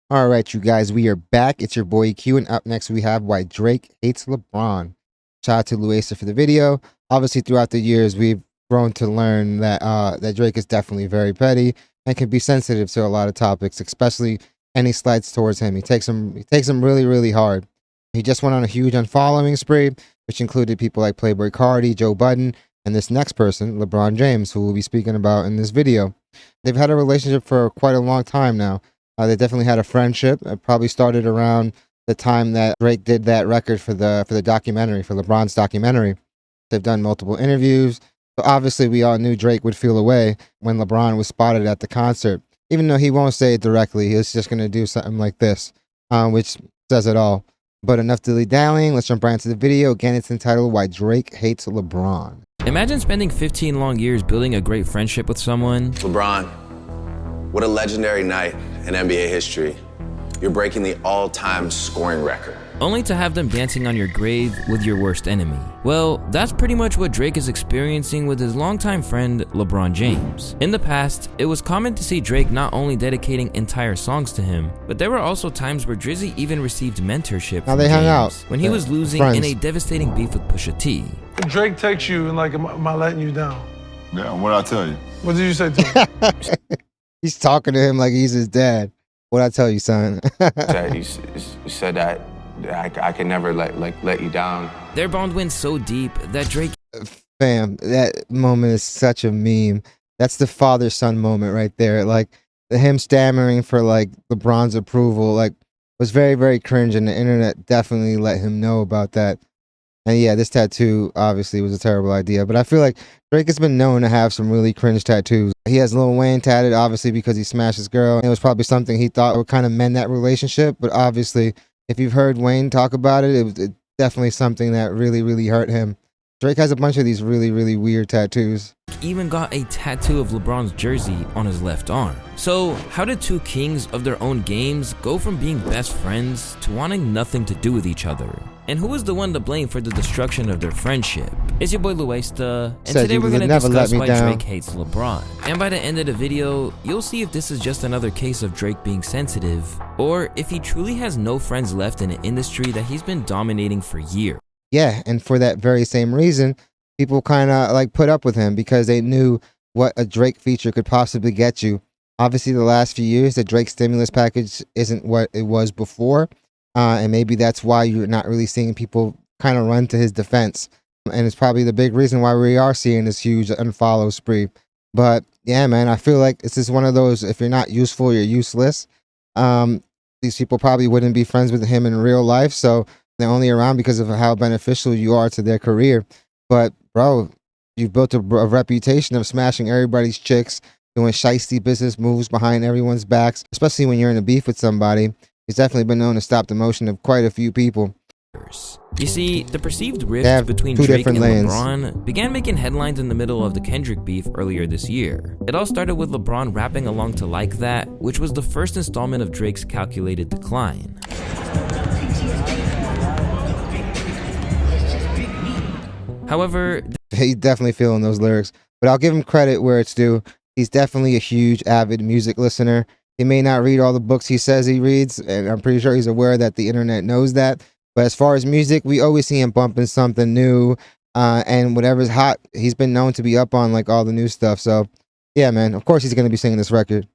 All right, you guys, we are back. It's your boy Q, and up next we have Why Drake Hates LeBron. Shout out to Luisa for the video. Obviously, throughout the years, we've grown to learn that that Drake is definitely very petty and can be sensitive to a lot of topics, especially any slights towards him. He takes them really, really hard. He just went on a huge unfollowing spree, which included people like Playboy Cardi, Joe Budden, and this next person, LeBron James, who we'll be speaking about in this video. They've had a relationship for quite a long time now. They definitely had a friendship. It probably started around the time that Drake did that record for the documentary, for LeBron's documentary. They've done multiple interviews. So obviously, we all knew Drake would feel away when LeBron was spotted at the concert. Even though he won't say it directly, he's just going to do something like this, which says it all. But enough dilly-dallying. Let's jump right into the video. Again, it's entitled Why Drake Hates LeBron. Imagine spending 15 long years building a great friendship with someone. LeBron, what a legendary night in NBA history. You're breaking the all-time scoring record. Only to have them dancing on your grave with your worst enemy. Well, that's pretty much what Drake is experiencing with his longtime friend, LeBron James. In the past, it was common to see Drake not only dedicating entire songs to him, but there were also times where Drizzy even received mentorship from they hung out. James when he was losing in a devastating beef with Pusha T. Drake texts you and like, am I letting you down? Yeah, what'd I tell you? What did you say to him? He's talking to him like he's his dad. What'd I tell you, son? You said that I can never let you down. Their bond went so deep that Drake... Fam, that moment is such a meme. That's the father-son moment right there. Like, him stammering for, like, LeBron's approval, like, was very, very cringe, and the internet definitely let him know about that. And yeah, this tattoo obviously was a terrible idea, but I feel like Drake has been known to have some really cringe tattoos. He has Lil Wayne tatted, obviously, because he smashed his girl. It was probably something he thought would kind of mend that relationship, but obviously, if you've heard Wayne talk about it, it was definitely something that really, really hurt him. Drake has a bunch of these really, really weird tattoos. Even got a tattoo of LeBron's jersey on his left arm. So how did two kings of their own games go from being best friends to wanting nothing to do with each other? And who is the one to blame for the destruction of their friendship? It's your boy Luesta, and today we're going to discuss why Drake hates LeBron. And by the end of the video, you'll see if this is just another case of Drake being sensitive, or if he truly has no friends left in an industry that he's been dominating for years. Yeah, and for that very same reason, people kind of like put up with him because they knew what a Drake feature could possibly get you. Obviously, the last few years, the Drake stimulus package isn't what it was before, and maybe that's why you're not really seeing people kind of run to his defense. And it's probably the big reason why we are seeing this huge unfollow spree. But yeah, man, I feel like this is one of those, if you're not useful, you're useless. These people probably wouldn't be friends with him in real life, so they're only around because of how beneficial you are to their career. But, bro, you've built a reputation of smashing everybody's chicks, doing shiesty business moves behind everyone's backs, especially when you're in a beef with somebody. He's definitely been known to stop the motion of quite a few people. You see, the perceived rift between Drake and LeBron began making headlines in the middle of the Kendrick beef earlier this year. It all started with LeBron rapping along to Like That, which was the first installment of Drake's calculated decline. However, he's definitely feeling those lyrics, but I'll give him credit where it's due. He's definitely a huge avid music listener. He may not read all the books he says he reads, and I'm pretty sure he's aware that the internet knows that. But as far as music, we always see him bumping something new, and whatever's hot, he's been known to be up on like all the new stuff. So yeah, man, of course he's going to be singing this record.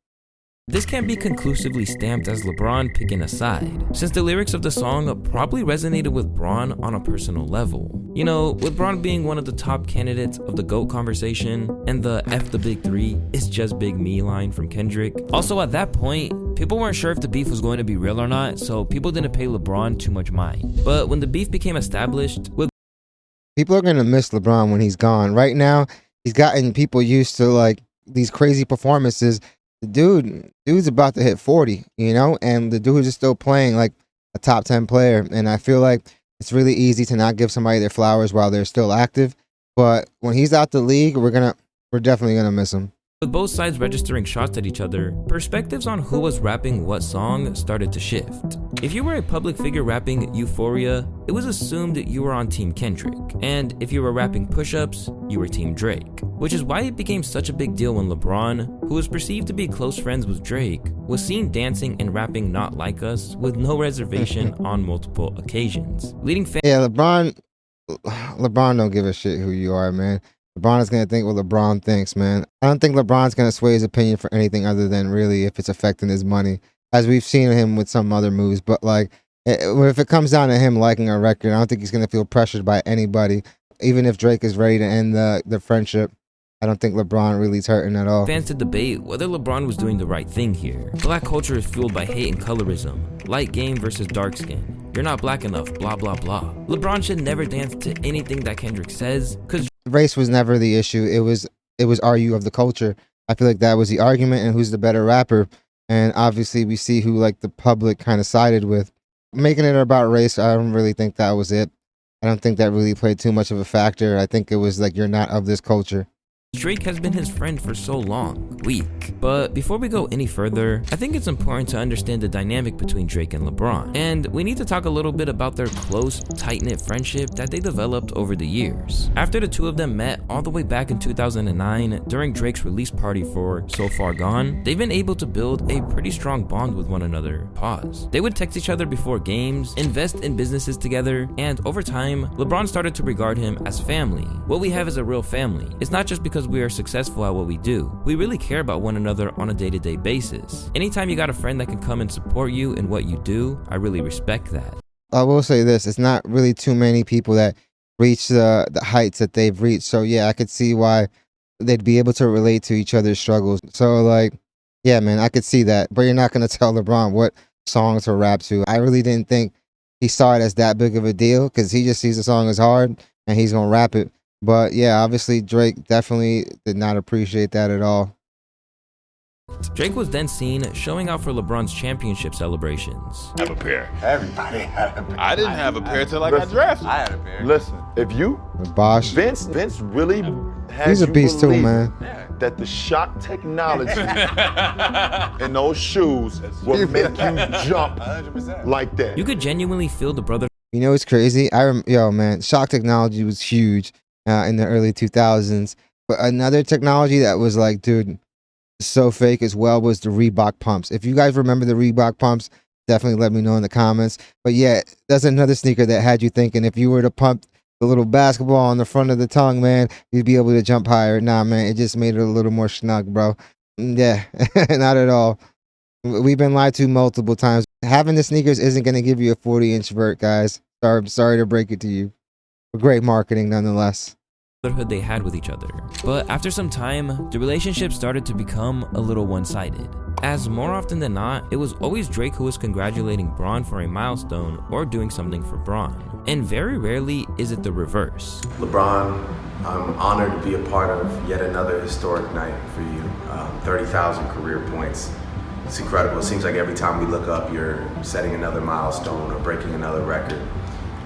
This can't be conclusively stamped as LeBron picking a side, since the lyrics of the song probably resonated with Bron on a personal level. You know, with Bron being one of the top candidates of the GOAT conversation, and the F the Big Three, it's just Big Me line from Kendrick. Also at that point, people weren't sure if the beef was going to be real or not, so people didn't pay LeBron too much mind. But when the beef became established, people are going to miss LeBron when he's gone. Right now, he's gotten people used to like these crazy performances. The dude's about to hit 40, you know, and the dude is still playing like a top 10 player. And I feel like it's really easy to not give somebody their flowers while they're still active. But when he's out the league, we're definitely gonna miss him. With both sides registering shots at each other, perspectives on who was rapping what song started to shift. If you were a public figure rapping Euphoria, it was assumed that you were on Team Kendrick, and if you were rapping Push-Ups, you were Team Drake. which is why it became such a big deal when LeBron, who was perceived to be close friends with Drake, was seen dancing and rapping Not Like Us with no reservation on multiple occasions, leading fans. Yeah, LeBron don't give a shit who you are, man. LeBron is going to think what LeBron thinks, man. I don't think LeBron's going to sway his opinion for anything other than really if it's affecting his money, as we've seen him with some other moves. But like, if it comes down to him liking a record, I don't think he's going to feel pressured by anybody. Even if Drake is ready to end the friendship, I don't think LeBron really is hurting at all. Fans to debate whether LeBron was doing the right thing here. Black culture is fueled by hate and colorism. Light game versus dark skin. You're not black enough, blah, blah, blah. LeBron should never dance to anything that Kendrick says, because race was never the issue. It was are you of the culture. I feel like that was the argument, and who's the better rapper. And obviously we see who like the public kind of sided with. Making it about race, I don't really think that was it. I don't think that really played too much of a factor. I think it was like, you're not of this culture. Drake has been his friend for so long. Weak. But before we go any further, I think it's important to understand the dynamic between Drake and LeBron. And we need to talk a little bit about their close, tight-knit friendship that they developed over the years. After the two of them met all the way back in 2009 during Drake's release party for So Far Gone, they've been able to build a pretty strong bond with one another. Pause. They would text each other before games, invest in businesses together, and over time, LeBron started to regard him as family. What we have is a real family. It's not just because we are successful at what we do. We really care about one another on a day-to-day basis. Anytime you got a friend that can come and support you in what you do, I really respect that. I will say this, it's not really too many people that reach the heights that they've reached. So yeah, I could see why they'd be able to relate to each other's struggles. So like, yeah, man, I could see that. But you're not going to tell LeBron what song to rap to. I really didn't think he saw it as that big of a deal, because he just sees the song as hard and he's going to rap it. But yeah, obviously Drake definitely did not appreciate that at all. Drake was then seen showing out for LeBron's championship celebrations. Have a pair. Everybody had a pair. I didn't have a pair till I got drafted. I had a pair. Listen, if you, Bosh, Vince really has he's a you beast too, believe man. that the shock technology in those shoes will make you jump 100%. like that. You could genuinely feel the brother. You know what's crazy? Yo, man, shock technology was huge in the early 2000s. But another technology that was like, dude, so fake as well was the Reebok pumps. If you guys remember the Reebok pumps, definitely let me know in the comments. But yeah, that's another sneaker that had you thinking if you were to pump the little basketball on the front of the tongue, man, you'd be able to jump higher. Nah, man, it just made it a little more snug, bro. Yeah, not at all. We've been lied to multiple times. Having the sneakers isn't going to give you a 40-inch vert, guys. Sorry to break it to you. But great marketing nonetheless. Brotherhood they had with each other. But after some time, the relationship started to become a little one-sided, as more often than not, it was always Drake who was congratulating Bron for a milestone or doing something for Bron, and very rarely is it the reverse. LeBron, I'm honored to be a part of yet another historic night for you. 30,000 career points. It's incredible. It seems like every time we look up, you're setting another milestone or breaking another record.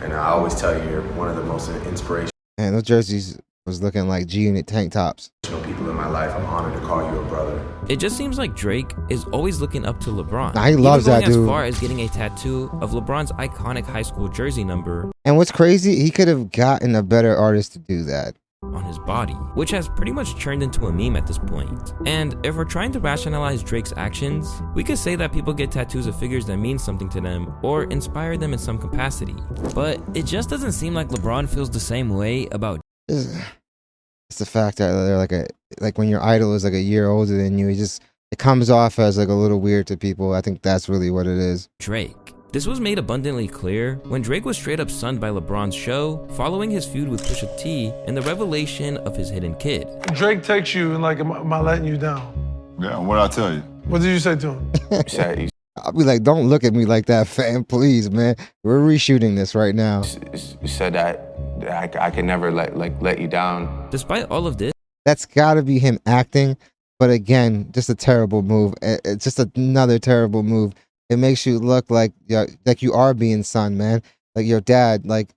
And I always tell you, you're one of the most inspirational Man, those jerseys was looking like G-Unit tank tops. people in my life. I'm honored to call you a brother. It just seems like Drake is always looking up to LeBron. Nah, he loves even that going dude. as far as getting a tattoo of LeBron's iconic high school jersey number And what's crazy, he could have gotten a better artist to do that. on his body, which has pretty much turned into a meme at this point. And if we're trying to rationalize Drake's actions, we could say that people get tattoos of figures that mean something to them or inspire them in some capacity. But it just doesn't seem like LeBron feels the same way about It's the fact that they're like when your idol is like a year older than you, it comes off as like a little weird to people. I think that's really what it is. Drake. This was made abundantly clear when Drake was straight up sunned by LeBron's show following his feud with Pusha T and the revelation of his hidden kid. Drake takes you and like, am I letting you down? Yeah, what'd I tell you? What did you say to him? I'll be like, don't look at me like that, fam, please, man. We're reshooting this right now. You said that I can never let you down. Despite all of this, That's gotta be him acting, but again, just a terrible move. It's just another terrible move. It makes you look like you are being son, man. Like your dad. Like,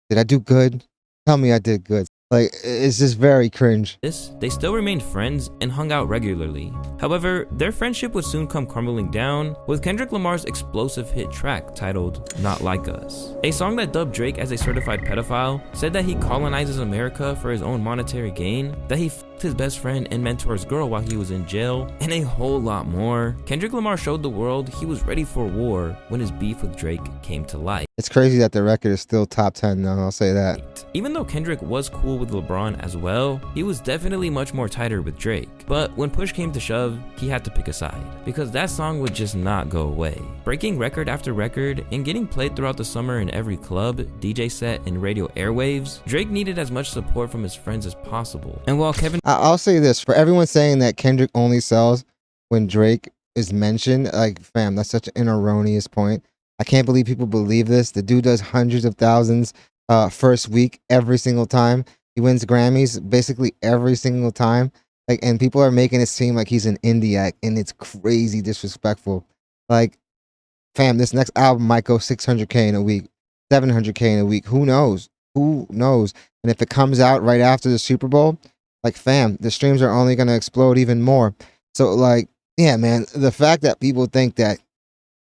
did I do good? Tell me I did good. Like, it's just very cringe. they still remained friends and hung out regularly. However, their friendship would soon come crumbling down with Kendrick Lamar's explosive hit track titled Not Like Us. A song that dubbed Drake as a certified pedophile, said that he colonizes America for his own monetary gain, that he his best friend and mentor's girl while he was in jail, and a whole lot more, Kendrick Lamar showed the world he was ready for war when his beef with Drake came to light. It's crazy that the record is still top 10 though, I'll say that. Even though Kendrick was cool with LeBron as well, he was definitely much more tighter with Drake. But when push came to shove, he had to pick a side, because that song would just not go away. Breaking record after record and getting played throughout the summer in every club, DJ set, and radio airwaves, Drake needed as much support from his friends as possible. And while I'll say this, for everyone saying that Kendrick only sells when Drake is mentioned, like, fam, that's such an erroneous point. I can't believe people believe this. The dude does hundreds of thousands first week every single time. He wins Grammys basically every single time. Like, and people are making it seem like he's an indie act, and it's crazy disrespectful. Like, fam, this next album might go 600K in a week, 700K in a week. Who knows? Who knows? And if it comes out right after the Super Bowl, like, fam, the streams are only going to explode even more. So, like, yeah, man, the fact that people think that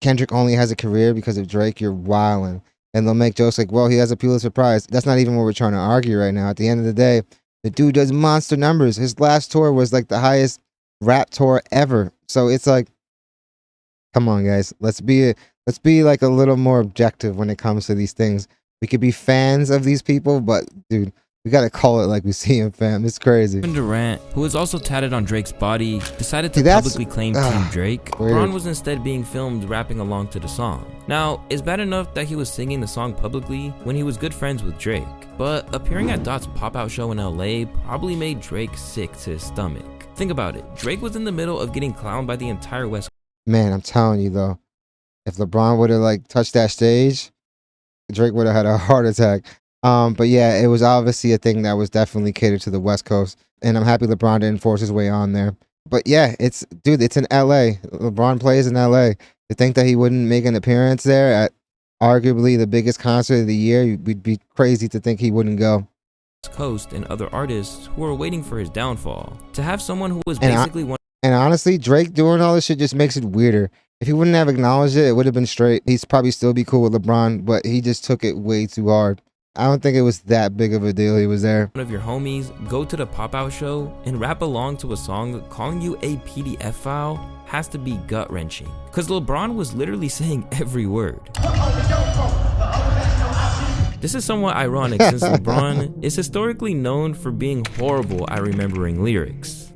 Kendrick only has a career because of Drake, you're wildin'. And they'll make jokes like, well, he has a Pulitzer Prize. That's not even what we're trying to argue right now. At the end of the day, the dude does monster numbers. His last tour was like the highest rap tour ever. So it's like, come on, guys. Let's be like a little more objective when it comes to these things. We could be fans of these people, but dude, we gotta call it like we see him, fam. It's crazy. Kevin Durant, who was also tatted on Drake's body, decided to publicly claim Team Drake. Weird. LeBron was instead being filmed rapping along to the song. Now, it's bad enough that he was singing the song publicly when he was good friends with Drake, but appearing at Dot's pop-out show in LA probably made Drake sick to his stomach. Think about it. Drake was in the middle of getting clowned by the entire West. Man, I'm telling you though, if LeBron would have like touched that stage, Drake would have had a heart attack. But yeah, it was obviously a thing that was definitely catered to the West Coast, and I'm happy LeBron didn't force his way on there. But yeah, it's in LA. LeBron plays in LA. To think that he wouldn't make an appearance there at arguably the biggest concert of the year, we'd be crazy to think he wouldn't go. Coast and other artists who were waiting for his downfall. To have someone who was basically one. And honestly, Drake doing all this shit just makes it weirder. If he wouldn't have acknowledged it, it would have been straight. He'd probably still be cool with LeBron, but he just took it way too hard. I don't think it was that big of a deal he was there. One of your homies go to the pop-out show and rap along to a song calling you a PDF file has to be gut-wrenching. Because LeBron was literally saying every word. This is somewhat ironic since LeBron is historically known for being horrible at remembering lyrics.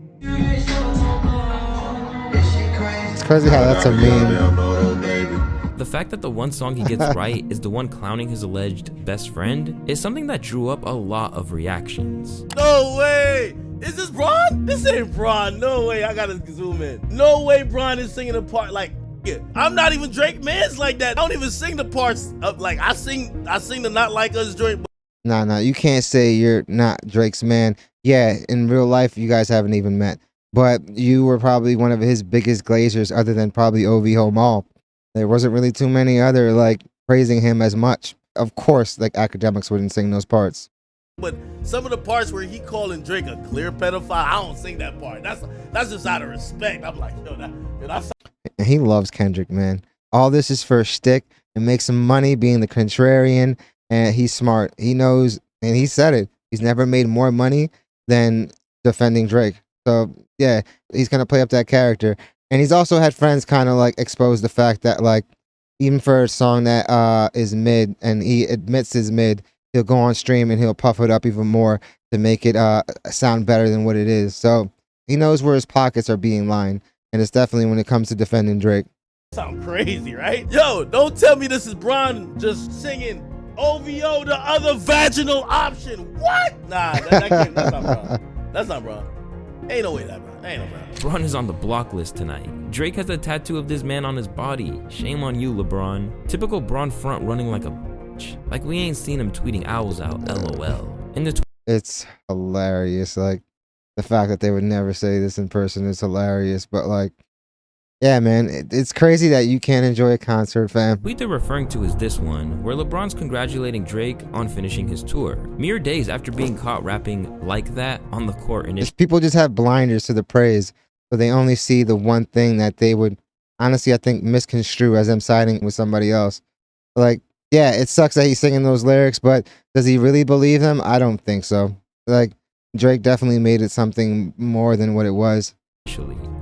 It's crazy how that's a meme. The fact that the one song he gets right is the one clowning his alleged best friend is something that drew up a lot of reactions. No way! Is this Bron? This ain't Bron. No way. I gotta zoom in. No way Bron is singing the part like, yeah, I'm not even Drake Mans like that. I don't even sing the parts of like I sing the Not Like Us joint. Nah, you can't say you're not Drake's man. Yeah, in real life, you guys haven't even met. But you were probably one of his biggest glazers other than probably OVO Mall. There wasn't really too many other like praising him as much. Of course, like academics wouldn't sing those parts. But some of the parts where he calling Drake a clear pedophile, I don't sing that part. That's just out of respect. I'm like, yo, that's. And he loves Kendrick, man. All this is for a shtick and make some money being the contrarian. And he's smart. He knows, and he said it. He's never made more money than defending Drake. So yeah, he's gonna play up that character. And he's also had friends kind of like expose the fact that like even for a song that is mid and he admits is mid, he'll go on stream and he'll puff it up even more to make it sound better than what it is. So he knows where his pockets are being lined, and it's definitely when it comes to defending Drake. Sound crazy, right? Yo, don't tell me this is Bron just singing OVO, the other vaginal option. What? Nah, that can't, that's not Bron. That's not Bron. Ain't no way that Bron. Ain't no Bron. LeBron is on the block list tonight. Drake has a tattoo of this man on his body. Shame on you, LeBron. Typical Bron front running like a bitch. Like we ain't seen him tweeting owls out, LOL. It's hilarious. Like the fact that they would never say this in person is hilarious. But like, yeah, man, it's crazy that you can't enjoy a concert, fam. Tweet they're referring to is this one, where LeBron's congratulating Drake on finishing his tour, mere days after being caught rapping like that on the court initially. People just have blinders to the praise, so they only see the one thing that they would, honestly, I think, misconstrue as them siding with somebody else. Like, yeah, it sucks that he's singing those lyrics, but does he really believe them? I don't think so. Like, Drake definitely made it something more than what it was.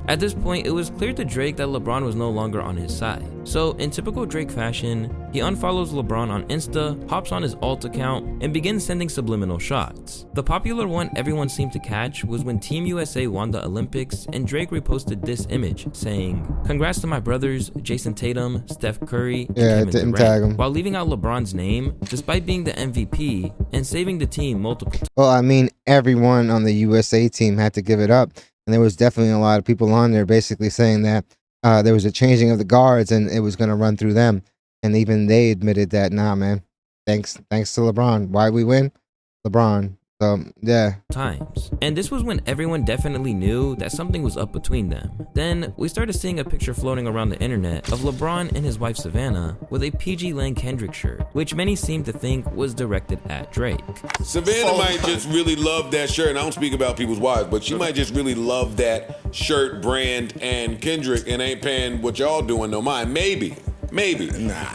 At this point, it was clear to Drake that LeBron was no longer on his side. So, in typical Drake fashion, he unfollows LeBron on Insta, hops on his alt account, and begins sending subliminal shots. The popular one everyone seemed to catch was when Team USA won the Olympics and Drake reposted this image saying, "Congrats to my brothers, Jason Tatum, Steph Curry, and Yeah, Kevin didn't Durant," tag him. while leaving out LeBron's name, despite being the MVP and saving the team multiple times. Well, I mean, everyone on the USA team had to give it up. And there was definitely a lot of people on there basically saying that there was a changing of the guards and it was going to run through them. And even they admitted that, nah, man, thanks to LeBron. Why we win? LeBron. So, yeah. Times. And this was when everyone definitely knew that something was up between them. Then we started seeing a picture floating around the internet of LeBron and his wife Savannah with a PG Lang Kendrick shirt, which many seemed to think was directed at Drake. Savannah might just really love that shirt, and I don't speak about people's wives, but she might just really love that shirt, brand, and Kendrick, and ain't paying what y'all doing no mind. Maybe. Nah.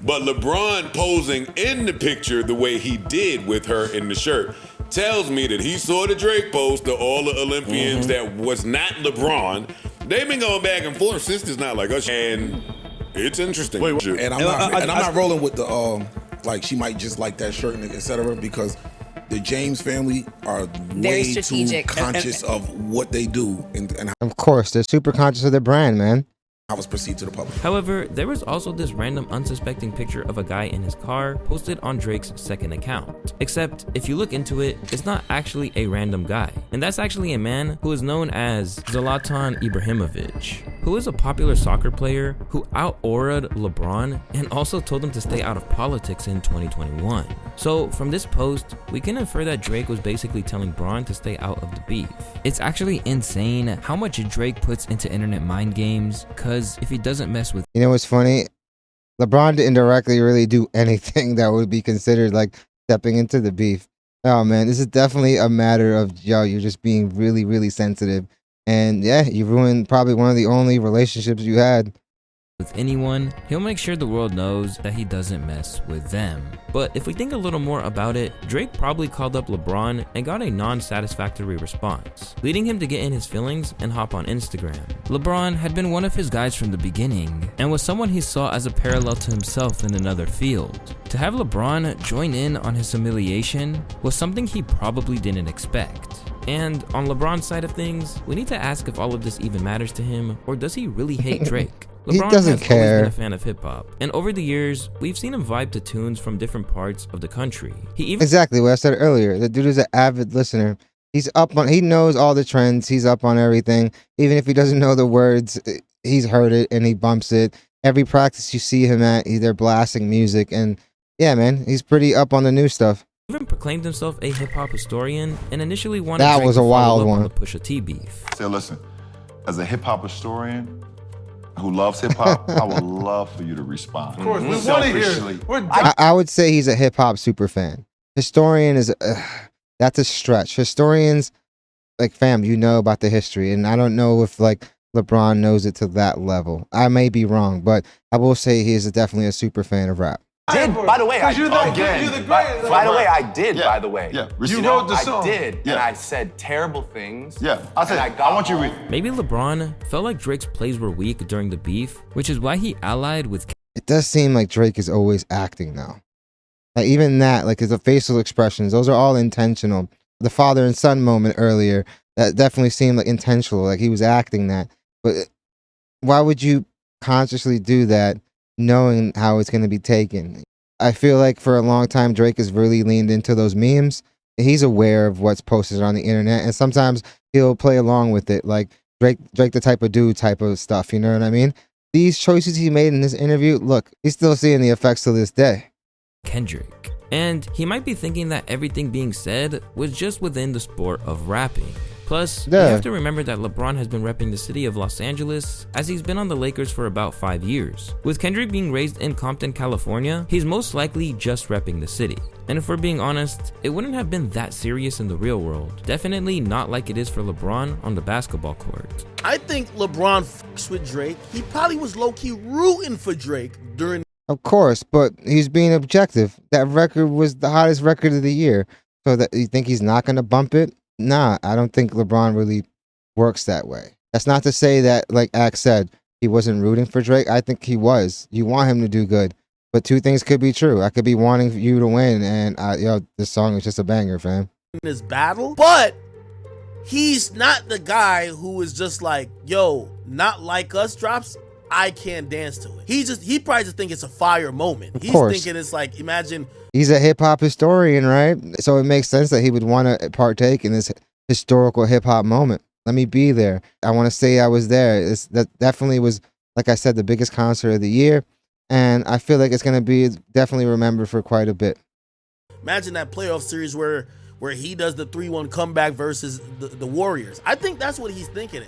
But LeBron posing in the picture the way he did with her in the shirt tells me that he saw the Drake post of all the Olympians that was not LeBron. They've been going back and forth. Sister's not like us, and it's interesting. And I'm not rolling with the like she might just like that shirt and etc. because the James family are Very way strategic. too conscious of what they do and Of course, they're super conscious of their brand, man. how it's perceived to the public. However, there was also this random unsuspecting picture of a guy in his car posted on Drake's second account. Except, if you look into it, it's not actually a random guy. And that's actually a man who is known as Zlatan Ibrahimovic, who is a popular soccer player who out-auraed LeBron and also told him to stay out of politics in 2021. So, from this post, we can infer that Drake was basically telling Bron to stay out of the beef. It's actually insane how much Drake puts into internet mind games, cause if he doesn't mess with You know what's funny? LeBron didn't directly really do anything that would be considered like stepping into the beef. Oh man, this is definitely a matter of, yo, you're just being really, really sensitive. And yeah, you ruined probably one of the only relationships you had. anyone, he'll make sure the world knows that he doesn't mess with them. But if we think a little more about it, Drake probably called up LeBron and got a non-satisfactory response, leading him to get in his feelings and hop on Instagram. LeBron had been one of his guys from the beginning, and was someone he saw as a parallel to himself in another field. To have LeBron join in on his humiliation was something he probably didn't expect. And on LeBron's side of things, we need to ask if all of this even matters to him, or does he really hate Drake? LeBron doesn't has care. always been a fan of hip-hop, and over the years, we've seen him vibe to tunes from different parts of the country. He even Exactly what I said earlier. The dude is an avid listener. He knows all the trends. He's up on everything. Even if he doesn't know the words, he's heard it and he bumps it. Every practice you see him at, they're blasting music. And yeah, man, he's pretty up on the new stuff. even proclaimed himself a hip-hop historian and initially wanted That Drake was to a follow wild up one. on the Pusha T beef. Say, listen, as a hip hop historian who loves hip hop, I would love for you to respond. Of course, we want to hear Selfishly. it. We're I would say he's a hip hop super fan. Historian is, that's a stretch. Historians, like, fam, you know about the history. And I don't know if, like, LeBron knows it to that level. I may be wrong, but I will say he is definitely a super fan of rap. By the way, you're the greatest. by the way, I did. Yeah. By the way, Yeah. You wrote the song. I did, and Yeah. I said terrible things. Yeah, I said, and got I want you to home. read. Maybe LeBron felt like Drake's plays were weak during the beef, which is why he allied with It does seem like Drake is always acting now. Like, even that, like, his facial expressions, those are all intentional. The father and son moment earlier, that definitely seemed like intentional, like he was acting that. But why would you consciously do that knowing how it's going to be taken? I feel like for a long time, Drake has really leaned into those memes. He's aware of what's posted on the internet, and sometimes he'll play along with it, like Drake the type of dude type of stuff, you know what I mean? These choices he made in this interview, look, he's still seeing the effects to this day. Kendrick. And he might be thinking that everything being said was just within the sport of rapping. Plus, we Yeah. have to remember that LeBron has been repping the city of Los Angeles as he's been on the Lakers for about 5 years. With Kendrick being raised in Compton, California, he's most likely just repping the city. And if we're being honest, it wouldn't have been that serious in the real world. Definitely not like it is for LeBron on the basketball court. I think LeBron fucks with Drake. He probably was low-key rooting for Drake during. Of course, but he's being objective. That record was the hottest record of the year. So that you think he's not going to bump it? Nah, I don't think LeBron really works that way. That's not to say that, like Axe said, he wasn't rooting for Drake. I think he was. You want him to do good. But two things could be true. I could be wanting you to win, and this song is just a banger, fam. In this battle, but he's not the guy who is just like, yo, Not Like Us drops, I can't dance to it. He probably just think it's a fire moment. He's thinking it's like, imagine. He's a hip hop historian, right? So it makes sense that he would want to partake in this historical hip hop moment. Let me be there. I want to say I was there. That definitely was, like I said, the biggest concert of the year. And I feel like it's going to be definitely remembered for quite a bit. Imagine that playoff series where he does the 3-1 comeback versus the Warriors. I think that's what he's thinking.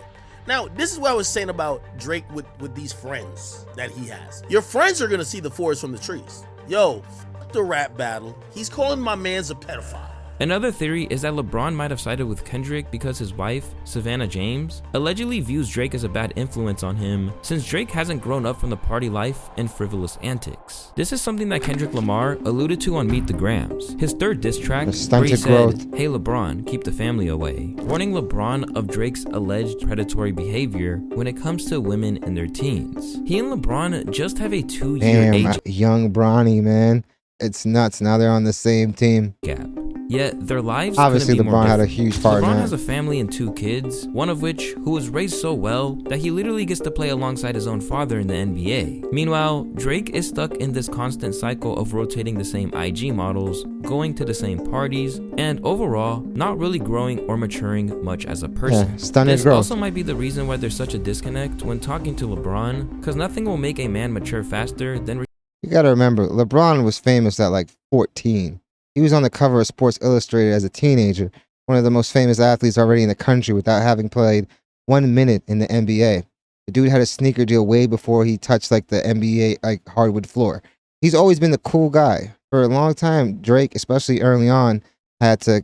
Now, this is what I was saying about Drake with these friends that he has. Your friends are going to see the forest from the trees. Yo, f the rap battle. He's calling my man's a pedophile. Another theory is that LeBron might have sided with Kendrick because his wife, Savannah James, allegedly views Drake as a bad influence on him since Drake hasn't grown up from the party life and frivolous antics. This is something that Kendrick Lamar alluded to on Meet the Grams, his third diss track, where he said, "Hey LeBron, keep the family away," warning LeBron of Drake's alleged predatory behavior when it comes to women in their teens. He and LeBron just have a 2-year age young Bronny, man. It's nuts. Now they're on the same team gap. Yet their lives obviously couldn't be LeBron more had a different. huge part in LeBron that. has a family and 2 kids, one of which who was raised so well that he literally gets to play alongside his own father in the NBA. Meanwhile, Drake is stuck in this constant cycle of rotating the same IG models, going to the same parties, and overall not really growing or maturing much as a person. Yeah, stunning this growth. also might be the reason why there's such a disconnect when talking to LeBron, because nothing will make a man mature faster than. You gotta remember, LeBron was famous at like 14. He was on the cover of Sports Illustrated as a teenager, one of the most famous athletes already in the country without having played 1 minute in the NBA. The dude had a sneaker deal way before he touched like the NBA like hardwood floor. He's always been the cool guy. For a long time, Drake, especially early on, had to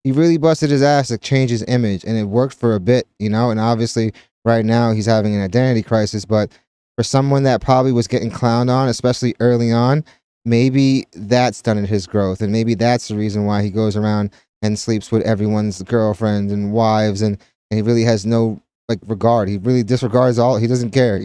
he really busted his ass to change his image, and it worked for a bit, and obviously right now he's having an identity crisis, but for someone that probably was getting clowned on, especially early on, maybe that's stunted his growth, and maybe that's the reason why he goes around and sleeps with everyone's girlfriends and wives, and he really has no like regard. He really disregards all. He doesn't care,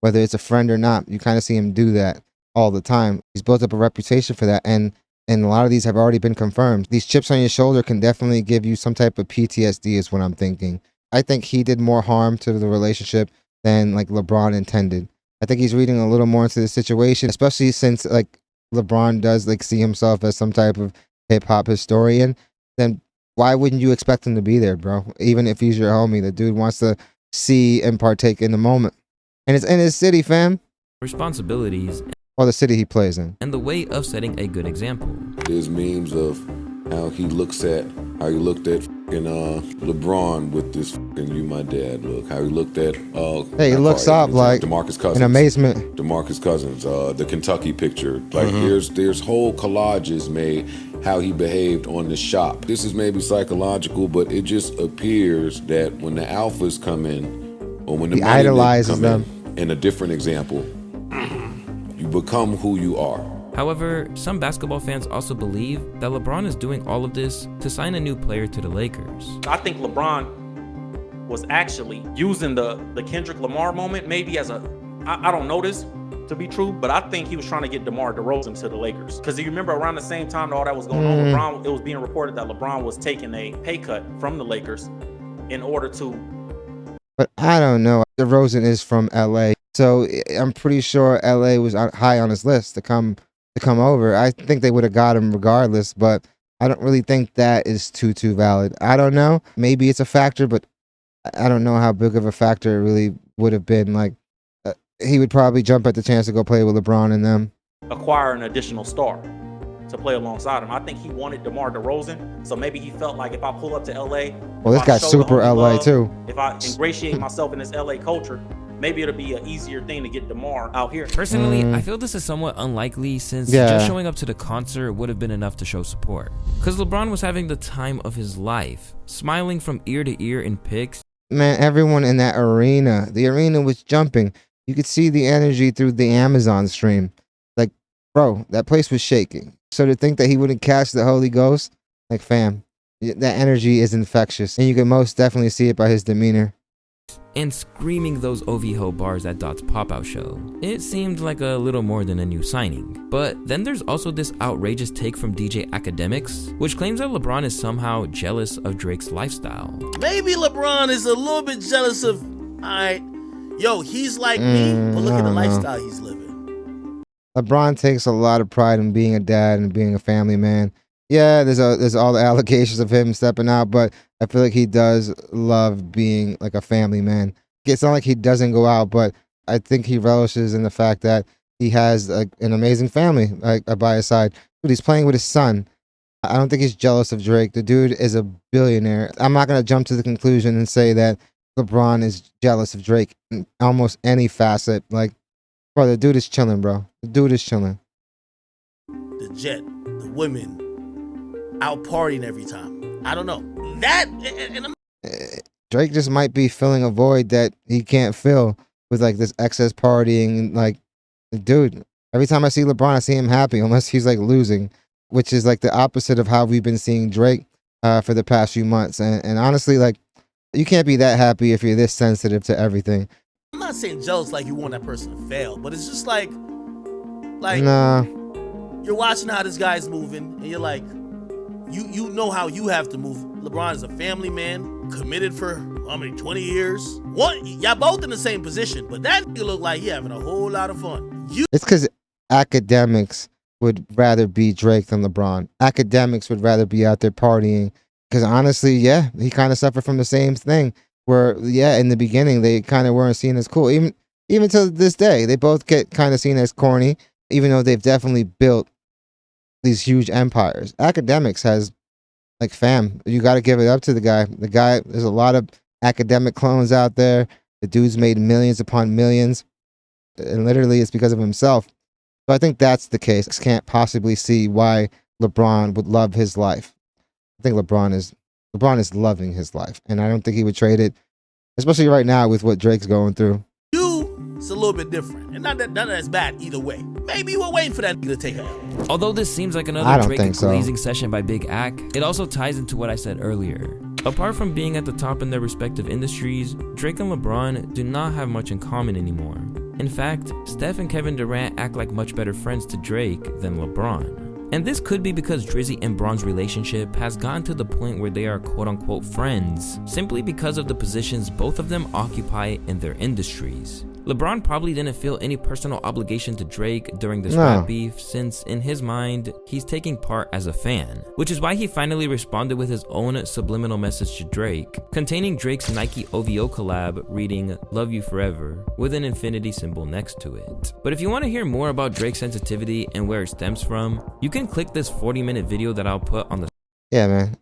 whether it's a friend or not. You kind of see him do that all the time. He's built up a reputation for that, and a lot of these have already been confirmed. These chips on your shoulder can definitely give you some type of PTSD is what I'm thinking. I think he did more harm to the relationship than like LeBron intended. I think he's reading a little more into the situation, especially since like LeBron does like see himself as some type of hip hop historian. Then why wouldn't you expect him to be there, bro? Even if he's your homie, the dude wants to see and partake in the moment, and it's in his city, fam. Responsibilities. Or the city he plays in. And the way of setting a good example. There's memes of how he looked at LeBron with this "you my dad" look. How he looked at he looks up like DeMarcus Cousins in amazement. DeMarcus Cousins, the Kentucky picture. Like there's whole collages made how he behaved on the shop. This is maybe psychological, but it just appears that when the alphas come in, or when the he idolizes come them. In a different example, you become who you are. However, some basketball fans also believe that LeBron is doing all of this to sign a new player to the Lakers. I think LeBron was actually using the Kendrick Lamar moment maybe as I don't know this to be true, but I think he was trying to get DeMar DeRozan to the Lakers. Because you remember around the same time that all that was going on, LeBron, it was being reported that LeBron was taking a pay cut from the Lakers in order to. But I don't know. DeRozan is from LA, so I'm pretty sure LA was high on his list to come over. I think they would have got him regardless, but I don't really think that is too valid. I don't know. Maybe it's a factor, but I don't know how big of a factor it really would have been. Like, he would probably jump at the chance to go play with LeBron and them. Acquire an additional star to play alongside him. I think he wanted DeMar DeRozan, so maybe he felt like if I pull up to LA, well, this guy's super LA too. If I ingratiate myself in this LA culture, maybe it'll be an easier thing to get DeMar out here. Personally, I feel this is somewhat unlikely since just showing up to the concert would have been enough to show support. Because LeBron was having the time of his life, smiling from ear to ear in pics. Man, everyone in that arena, the arena was jumping. You could see the energy through the Amazon stream. Like, bro, that place was shaking. So to think that he wouldn't catch the Holy Ghost, like, fam, That energy is infectious, and you can most definitely see it by his demeanor. And screaming those OVO bars at Dot's pop-out show. It seemed like a little more than a new signing. But then there's also this outrageous take from DJ Academics, which claims that LeBron is somehow jealous of Drake's lifestyle. Maybe LeBron is a little bit jealous of, alright, yo, he's like me, but look at the lifestyle he's living. LeBron takes a lot of pride in being a dad and being a family man. Yeah, there's all the allegations of him stepping out, but I feel like he does love being like a family man. It's not like he doesn't go out, but I think he relishes in the fact that he has an amazing family by his side. Dude, he's playing with his son. I don't think he's jealous of Drake. The dude is a billionaire. I'm not going to jump to the conclusion and say that LeBron is jealous of Drake in almost any facet. Like, bro, the dude is chilling, bro. The dude is chilling. The jet, the women, out partying every time. I don't know. That, and I'm Drake just might be filling a void that he can't fill with like this excess partying. And like, dude, every time I see LeBron, I see him happy, unless he's like losing, which is like the opposite of how we've been seeing Drake for the past few months. And honestly, like, you can't be that happy if you're this sensitive to everything. I'm not saying jealous like you want that person to fail, but it's just like Nah. You're watching how this guy's moving, and you're like, you know how you have to move. LeBron is a family man, committed for how many, 20 years? Y'all both in the same position, but that nigga look like he having a whole lot of fun. It's because academics would rather be Drake than LeBron. Academics would rather be out there partying. Because honestly, yeah, he kind of suffered from the same thing. Where, yeah, in the beginning, they kind of weren't seen as cool. Even to this day, they both get kind of seen as corny, even though they've definitely built these huge empires. Academics has, like, fam, you got to give it up to the guy. The guy, there's a lot of academic clones out there. The dude's made millions upon millions. And literally, it's because of himself. So I think that's the case. Can't possibly see why LeBron would love his life. I think LeBron is loving his life, and I don't think he would trade it, especially right now with what Drake's going through. It's a little bit different, and not that that's bad either way. Maybe we're waiting for that to take it. Although this seems like I another don't Drake think so. glazing session by Big Ack, it also ties into what I said earlier. Apart from being at the top in their respective industries, Drake and LeBron do not have much in common anymore. In fact, Steph and Kevin Durant act like much better friends to Drake than LeBron. And this could be because Drizzy and Bron's relationship has gotten to the point where they are quote-unquote friends, simply because of the positions both of them occupy in their industries. LeBron probably didn't feel any personal obligation to Drake during this rap beef, since in his mind, he's taking part as a fan, which is why he finally responded with his own subliminal message to Drake, containing Drake's Nike OVO collab reading "Love You Forever" with an infinity symbol next to it. But if you want to hear more about Drake's sensitivity and where it stems from, you can click this 40-minute video that I'll put on the... Yeah, man.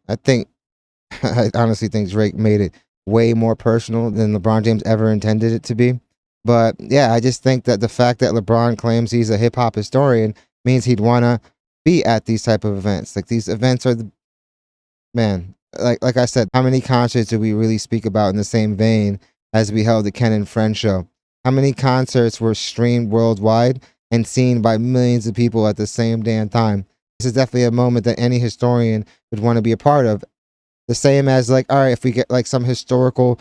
I honestly think Drake made it way more personal than LeBron James ever intended it to be. But yeah, I just think that the fact that LeBron claims he's a hip hop historian means he'd want to be at these type of events. Like, these events are like I said, how many concerts do we really speak about in the same vein as we held the Ken and Friend show? How many concerts were streamed worldwide and seen by millions of people at the same damn time? This is definitely a moment that any historian would want to be a part of. The same as, like, all right, if we get like some historical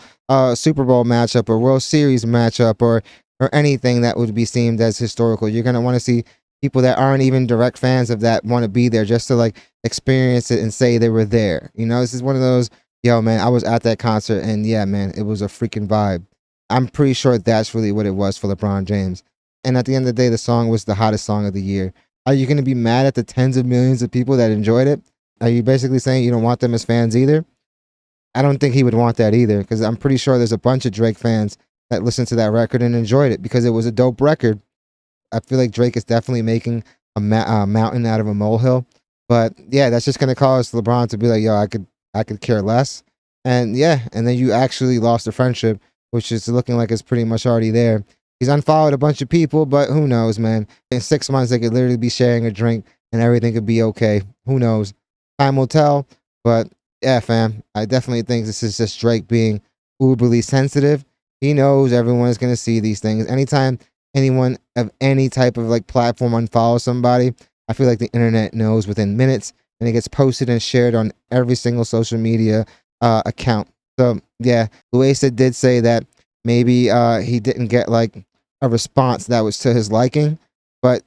Super Bowl matchup or World Series matchup or anything that would be deemed as historical, you're gonna want to see people that aren't even direct fans of that want to be there just to like experience it and say they were there. You know, this is one of those, yo, man, I was at that concert and yeah, man, it was a freaking vibe. I'm pretty sure that's really what it was for LeBron James. And at the end of the day, the song was the hottest song of the year. Are you gonna be mad at the tens of millions of people that enjoyed it? Are you basically saying you don't want them as fans either? I don't think he would want that either, because I'm pretty sure there's a bunch of Drake fans that listened to that record and enjoyed it because it was a dope record. I feel like Drake is definitely making a mountain out of a molehill. But yeah, that's just going to cause LeBron to be like, yo, I could care less. And yeah, and then you actually lost a friendship, which is looking like it's pretty much already there. He's unfollowed a bunch of people, but who knows, man? In 6 months, they could literally be sharing a drink and everything could be okay. Who knows? Time will tell, but yeah, fam, I definitely think this is just Drake being uberly sensitive. He knows everyone's going to see these things. Anytime anyone of any type of like platform unfollows somebody, I feel like the internet knows within minutes and it gets posted and shared on every single social media account. So yeah, Luisa did say that maybe he didn't get like a response that was to his liking, but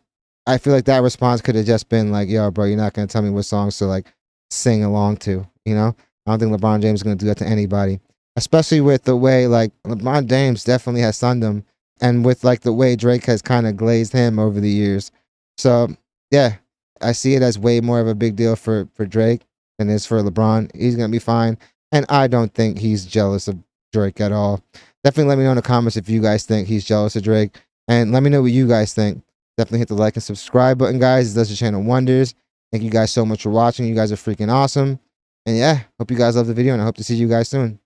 I feel like that response could have just been like, yo, bro, you're not gonna tell me what songs to like sing along to, you know? I don't think LeBron James is gonna do that to anybody, especially with the way like LeBron James definitely has sunned him, and with like the way Drake has kind of glazed him over the years. So yeah, I see it as way more of a big deal for Drake than it is for LeBron. He's gonna be fine, and I don't think he's jealous of Drake at all. Definitely let me know in the comments if you guys think he's jealous of Drake, and let me know what you guys think. Definitely hit the like and subscribe button, guys. It does the channel wonders. Thank you guys so much for watching. You guys are freaking awesome. And yeah, hope you guys love the video, and I hope to see you guys soon.